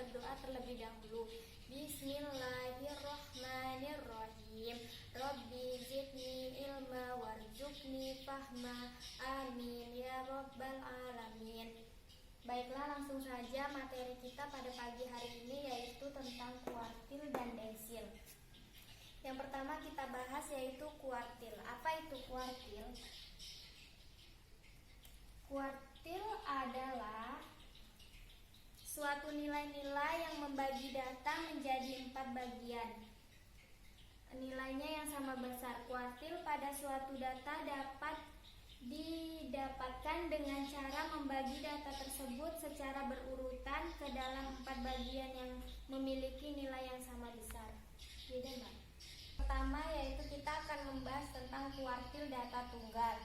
berdoa terlebih dahulu. Bismillahirrahmanirrahim. Rabbi zidni ilma warzuqni fahma. Amin ya rabbal alamin. Baiklah, langsung saja materi kita pada pagi hari ini, yaitu tentang kuartil dan desil. Yang pertama kita bahas yaitu kuartil. Apa itu kuartil? Kuartil adalah suatu nilai-nilai yang membagi data menjadi 4 bagian. Nilainya yang sama besar. Kuartil pada suatu data dapat didapatkan dengan cara membagi data tersebut secara berurutan ke dalam 4 bagian yang memiliki nilai yang sama besar. Beda nggak? Pertama yaitu kita akan membahas tentang kuartil data tunggal,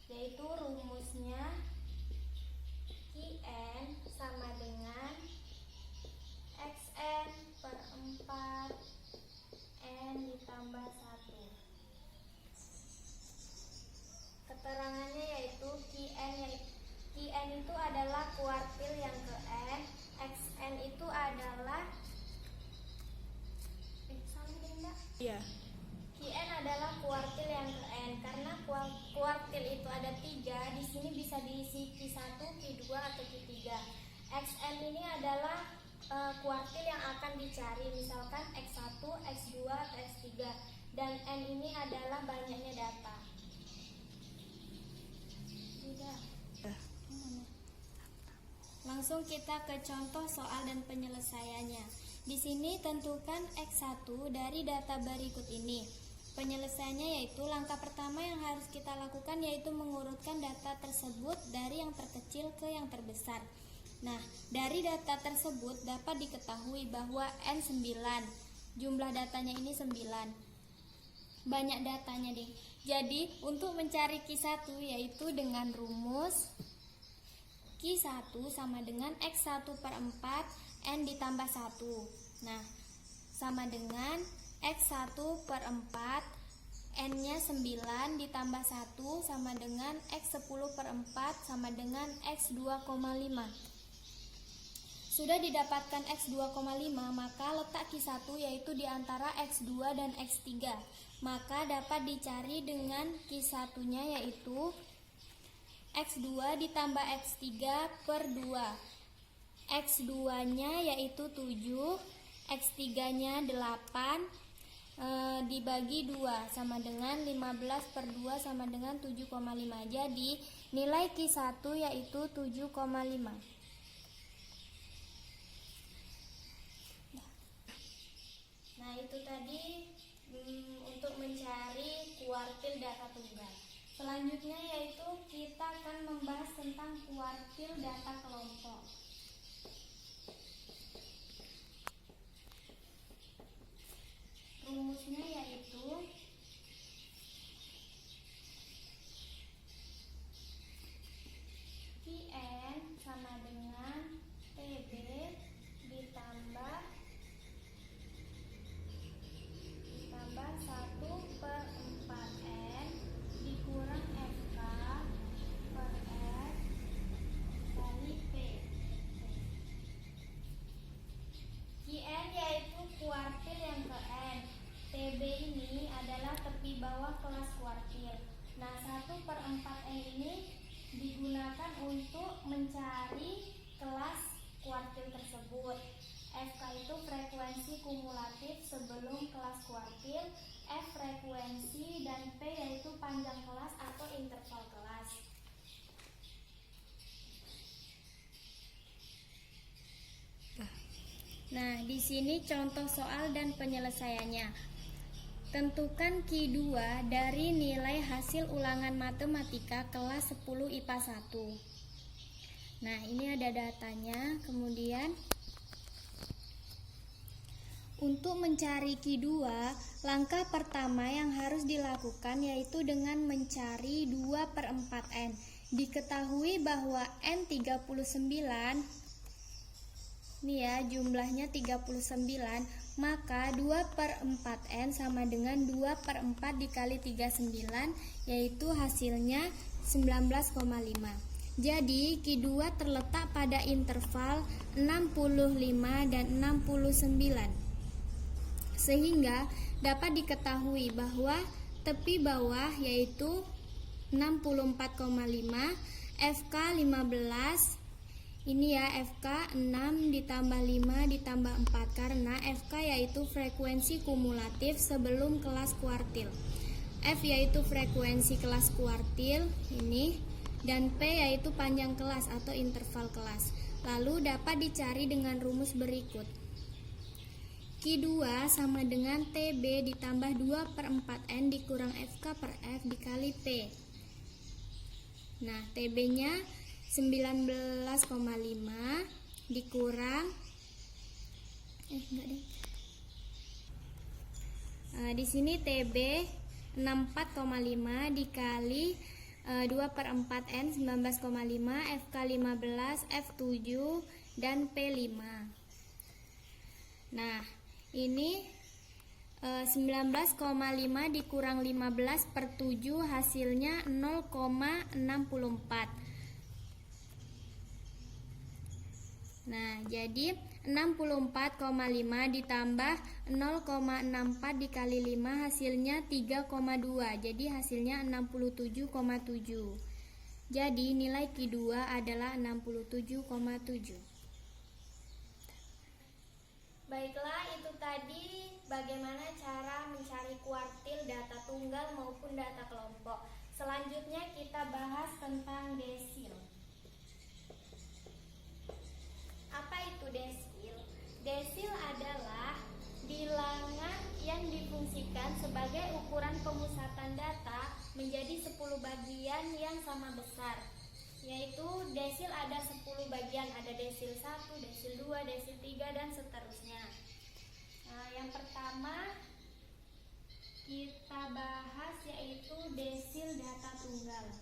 yaitu rumusnya Qn sama dengan Xn per 4 N ditambah 1. Keterangannya yaitu Qn itu adalah kuartil yang ke N, Xn itu adalah Iya. Qn adalah kuartil yang ke N. Karena kuartil itu ada 3, di sini bisa diisi Q1, Q2 atau Q3. Xn ini adalah kuartil yang akan dicari, misalkan X1, X2, atau X3. Dan N ini adalah banyaknya data. Langsung kita ke contoh soal dan penyelesaiannya. Di sini tentukan X1 dari data berikut ini. Penyelesaiannya yaitu langkah pertama yang harus kita lakukan yaitu mengurutkan data tersebut dari yang terkecil ke yang terbesar. Nah, dari data tersebut dapat diketahui bahwa N9, jumlah datanya ini 9. Banyak datanya deh. Jadi, untuk mencari Q1 yaitu dengan rumus Q1 sama dengan X1 per 4 N ditambah 1. Nah, sama dengan X1 per 4 N-nya 9 ditambah 1 sama dengan X10 per 4 sama dengan X2,5. Sudah didapatkan X2,5, maka letak Q1 yaitu di antara X2 dan X3. Maka dapat dicari dengan Q1-nya yaitu X2 ditambah X3 per 2. X2-nya yaitu 7, X3-nya 8, dibagi 2 sama dengan 15 per 2 sama dengan 7,5. Jadi nilai Q1 yaitu 7,5. Nah, itu tadi untuk mencari kuartil data tunggal. Selanjutnya yaitu kita akan membahas tentang kuartil data kelompok. Rumusnya yaitu Qn sama dengan Tb ditambah 1 per 4N dikurang Fk per F kali P. Qn yaitu kuartil yang ke N. Tb ini adalah tepi bawah kelas kuartil. Nah, 1 per 4N ini digunakan untuk mencari kelas kuartil tersebut. Fk itu frekuensi kumulatif sebelum kelas kuartil, F frekuensi, dan P yaitu panjang kelas atau interval kelas. Nah, di sini contoh soal dan penyelesaiannya. Tentukan Q2 dari nilai hasil ulangan matematika kelas 10 IPA 1. Nah, ini ada datanya. Kemudian untuk mencari Q2, langkah pertama yang harus dilakukan yaitu dengan mencari 2 per 4N. Diketahui bahwa N39, ini ya jumlahnya 39, maka 2 per 4N sama dengan 2 per 4 dikali 39, yaitu hasilnya 19,5. Jadi Q2 terletak pada interval 65 dan 69. Sehingga dapat diketahui bahwa tepi bawah yaitu 64,5, FK 15. Ini ya, FK 6 ditambah 5 ditambah 4, karena FK yaitu frekuensi kumulatif sebelum kelas kuartil. F yaitu frekuensi kelas kuartil ini, dan P yaitu panjang kelas atau interval kelas. Lalu dapat dicari dengan rumus berikut. Q2 sama dengan TB ditambah 2/4N dikurang FK per F dikali P. Nah, TB nya 19,5 dikurang di sini TB 64,5 dikali 2/4N 19,5, FK 15, F7 dan P5. Nah, ini 19,5 dikurang 15/7 hasilnya 0,64. Nah, jadi 64,5 ditambah 0,64 dikali 5 hasilnya 3,2. Jadi hasilnya 67,7. Jadi nilai Q2 adalah 67,7. Baiklah, itu tadi bagaimana cara mencari kuartil data tunggal maupun data kelompok. Selanjutnya kita bahas tentang desil. Apa itu desil? Desil adalah bilangan yang difungsikan sebagai ukuran pemusatan data menjadi 10 bagian yang sama besar. Yaitu desil ada 10 bagian, ada desil 1, desil 2, desil 3 dan seterusnya. Nah, yang pertama kita bahas yaitu desil data tunggal.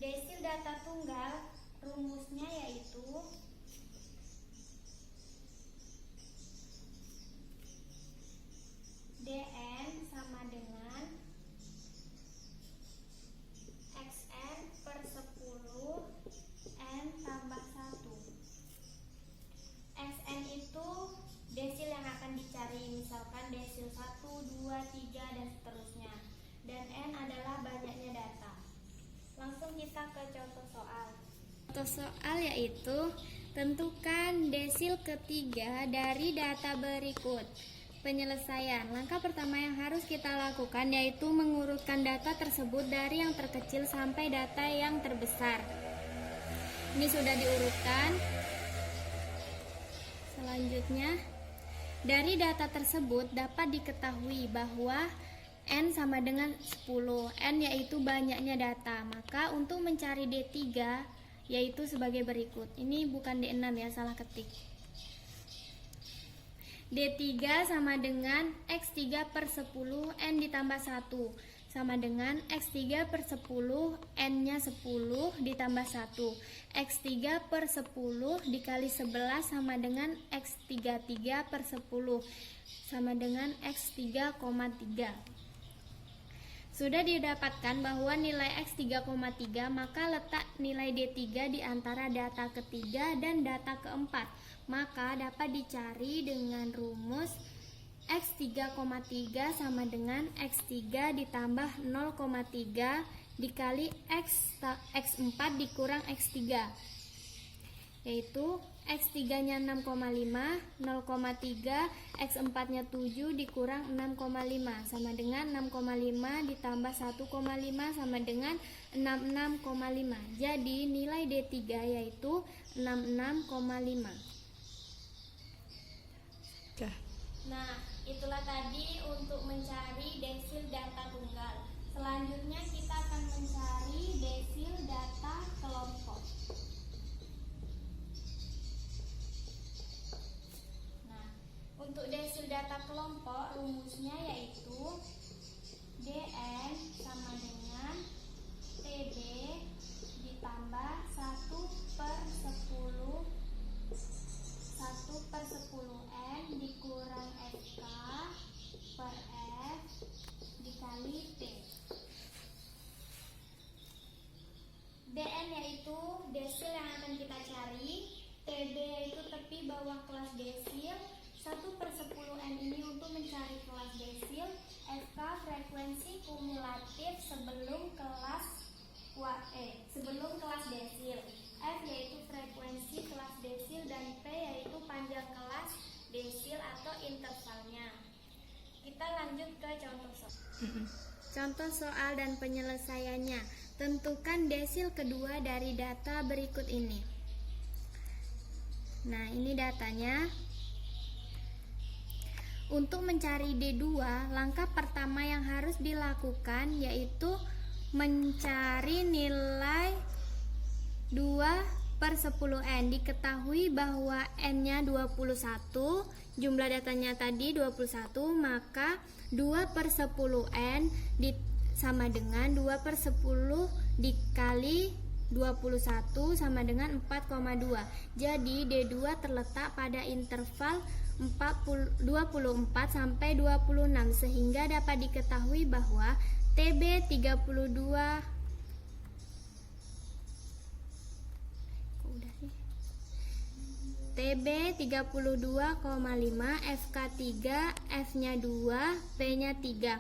Desil data tunggal rumusnya yaitu DN sama dengan XN per 10 N tambah 1. XN itu desil yang akan dicari, misalkan desil 1, 2, 3 dan seterusnya. Dan N adalah banyaknya data. Langsung kita ke contoh soal. Contoh soal yaitu tentukan desil ketiga dari data berikut. Penyelesaian. Langkah pertama yang harus kita lakukan yaitu mengurutkan data tersebut dari yang terkecil sampai data yang terbesar. Ini sudah diurutkan. Selanjutnya, dari data tersebut dapat diketahui bahwa N sama dengan 10. N yaitu banyaknya data. Maka untuk mencari D3 yaitu sebagai berikut. Ini bukan D6 ya, salah ketik. D3 sama dengan X3 per 10 N ditambah 1 sama dengan X3 per 10 N nya 10 ditambah 1. X3 per 10 dikali 11 sama dengan X33 per 10 sama dengan X3,3. Sudah didapatkan bahwa nilai X 3,3, maka letak nilai D3 di antara data ketiga dan data keempat. Maka dapat dicari dengan rumus X 3,3 sama dengan X3 ditambah 0,3 dikali X4 dikurang X3. Yaitu X3 nya 6,5, 0,3, X4 nya 7 dikurang 6,5 sama dengan 6,5 ditambah 1,5 sama dengan 66,5. Jadi nilai D3 yaitu 66,5. Nah, itulah tadi untuk mencari desil data tunggal. Selanjutnya kita akan mencari desil data kelompok. Untuk desil data kelompok rumusnya yaitu DN sama dengan TB ditambah 1/10 N dikurang FK per F dikali P. Kita contoh soal. Contoh soal dan penyelesaiannya. Tentukan desil kedua dari data berikut ini. Nah, ini datanya. Untuk mencari D2, langkah pertama yang harus dilakukan yaitu mencari nilai 2/10n. Diketahui bahwa n-nya 21, jumlah datanya tadi 21, maka 2/10n sama dengan 2/10 dikali 21 sama dengan 4,2. Jadi D2 terletak pada interval 24 sampai 26, sehingga dapat diketahui bahwa TB 32,5, FK 3, F-nya 2, P-nya 3.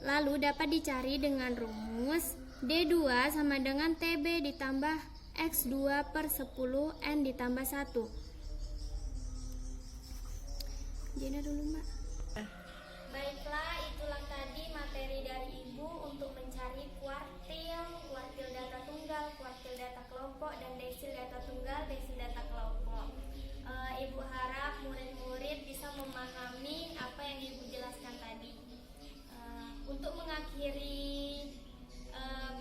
Lalu dapat dicari dengan rumus D2 sama dengan TB ditambah X2/10 N ditambah 1. Jena dulu, Mbak. Baiklah, itulah tadi materi dari Ibu untuk mencari kuartil data tunggal, kuartil data kelompok, dan desil data tunggal, desil data kelompok. Ibu harap murid-murid bisa memahami apa yang Ibu jelaskan tadi. Untuk mengakhiri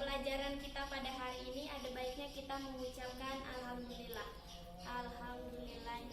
pelajaran kita pada hari ini, ada baiknya kita mengucapkan alhamdulillah. Alhamdulillah.